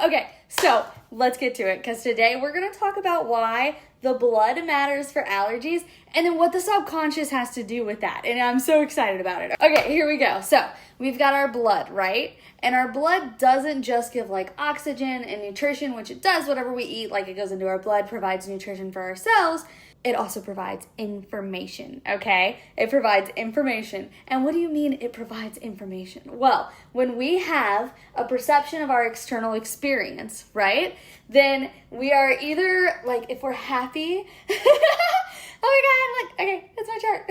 Okay, so let's get to it, because today we're going to talk about why the blood matters for allergies and then what the subconscious has to do with that. And I'm so excited about it. Okay, here we go. So we've got our blood, right? And our blood doesn't just give like oxygen and nutrition, which it does, whatever we eat, like it goes into our blood, provides nutrition for our cells. It also provides information, okay? It provides information. And what do you mean it provides information? Well, when we have a perception of our external experience, right? Then we are either, like, if we're happy, oh my God, look, okay, that's my chart.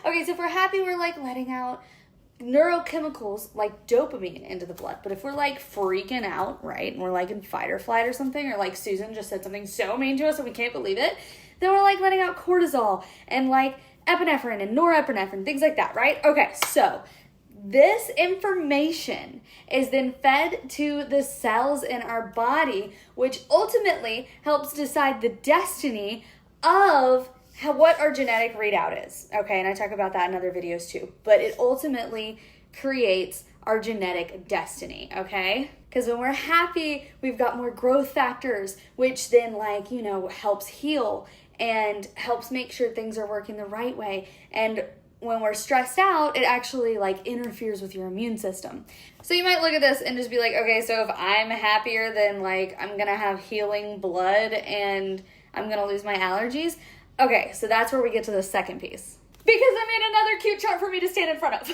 Okay, so if we're happy, we're like letting out neurochemicals like dopamine into the blood. But if we're like freaking out, right, and we're like in fight or flight or something, or like Susan just said something so mean to us and we can't believe it, then we're like letting out cortisol and like epinephrine and norepinephrine, things like that, right? Okay, so this information is then fed to the cells in our body, which ultimately helps decide the destiny of what our genetic readout is, okay? And I talk about that in other videos too. But it ultimately creates our genetic destiny, okay? Because when we're happy, we've got more growth factors, which then like, you know, helps heal and helps make sure things are working the right way. And when we're stressed out, it actually like interferes with your immune system. So you might look at this and just be like, okay, so if I'm happier, then like I'm gonna have healing blood and I'm gonna lose my allergies. Okay, so that's where we get to the second piece. Because I made another cute chart for me to stand in front of.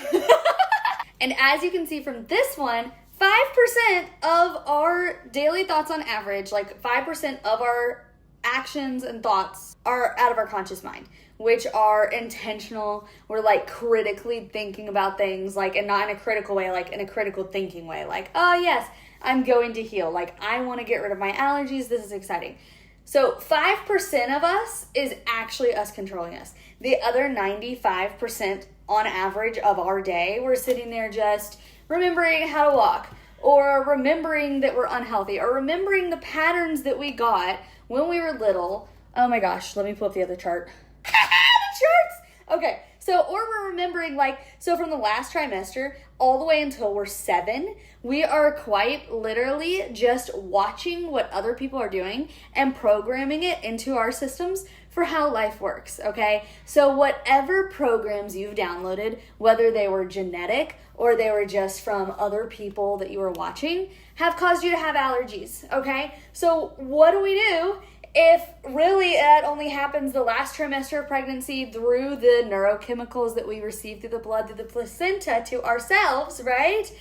And as you can see from this one, 5% of our daily thoughts on average, like 5% of our actions and thoughts are out of our conscious mind, which are intentional. We're like critically thinking about things, like, and not in a critical way, like in a critical thinking way, like, oh yes, I'm going to heal. Like, I want to get rid of my allergies. This is exciting. So 5% of us is actually us controlling us. The other 95% on average of our day, we're sitting there just remembering how to walk, or remembering that we're unhealthy, or remembering the patterns that we got when we were little. Oh my gosh, let me pull up the other chart. The charts! Okay, so, or we're remembering like, so from the last trimester all the way until we're 7, we are quite literally just watching what other people are doing and programming it into our systems for how life works, okay? So whatever programs you've downloaded, whether they were genetic or they were just from other people that you were watching, have caused you to have allergies, okay? So what do we do if really it only happens the last trimester of pregnancy through the neurochemicals that we receive through the blood, through the placenta to ourselves, right?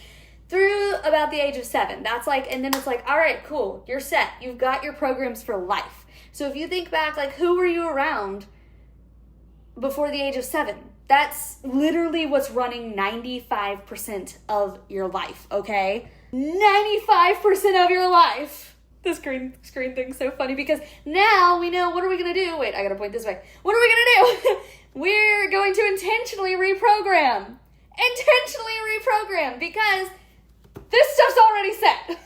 Through about the age of 7. That's like, and then it's like, all right, cool, you're set. You've got your programs for life. So if you think back, like, who were you around before the age of 7? That's literally what's running 95% of your life, okay? 95% of your life. The screen thing's so funny because now we know, what are we going to do? Wait, I got to point this way. What are we going to do? We're going to intentionally reprogram. Because this stuff's already set.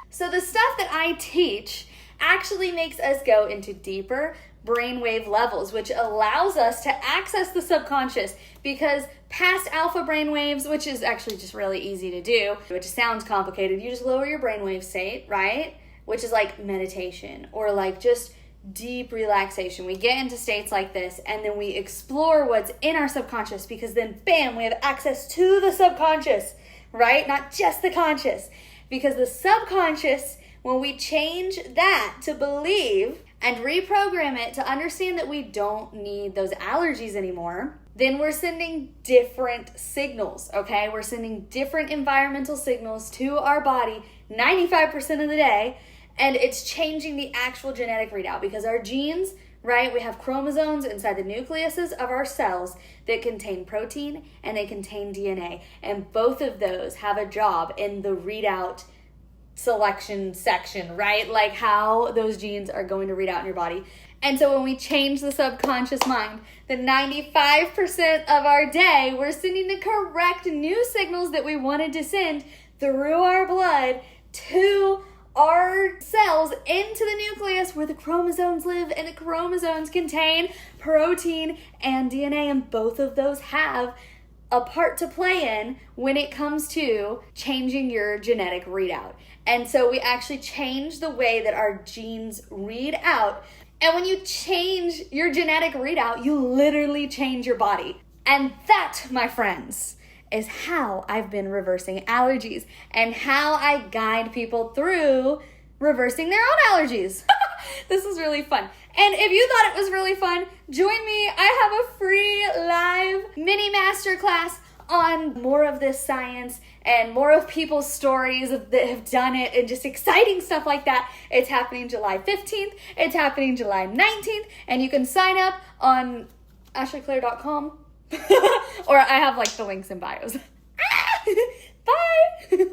So the stuff that I teach actually makes us go into deeper brainwave levels, which allows us to access the subconscious, because past alpha brainwaves, which is actually just really easy to do, which sounds complicated, you just lower your brainwave state, right? Which is like meditation or like just deep relaxation. We get into states like this and then we explore what's in our subconscious, because then bam, we have access to the subconscious, right? Not just the conscious, because the subconscious, when we change that to believe and reprogram it to understand that we don't need those allergies anymore, then we're sending different signals, okay? We're sending different environmental signals to our body 95% of the day, and it's changing the actual genetic readout, because our genes, right, we have chromosomes inside the nucleuses of our cells that contain protein and they contain DNA, and both of those have a job in the readout selection section, right? Like how those genes are going to read out in your body. And so when we change the subconscious mind, the 95% of our day, we're sending the correct new signals that we wanted to send through our blood to our cells into the nucleus where the chromosomes live, and the chromosomes contain protein and DNA, and both of those have a part to play in when it comes to changing your genetic readout. And so we actually change the way that our genes read out. And when you change your genetic readout, you literally change your body. And that, my friends, is how I've been reversing allergies and how I guide people through reversing their own allergies. This is really fun. And if you thought it was really fun, join me. I have a free live mini masterclass on more of this science and more of people's stories that have done it and just exciting stuff like that. It's happening July 15th. It's happening July 19th. And you can sign up on ashleyclaire.com or I have like the links in bios. Bye.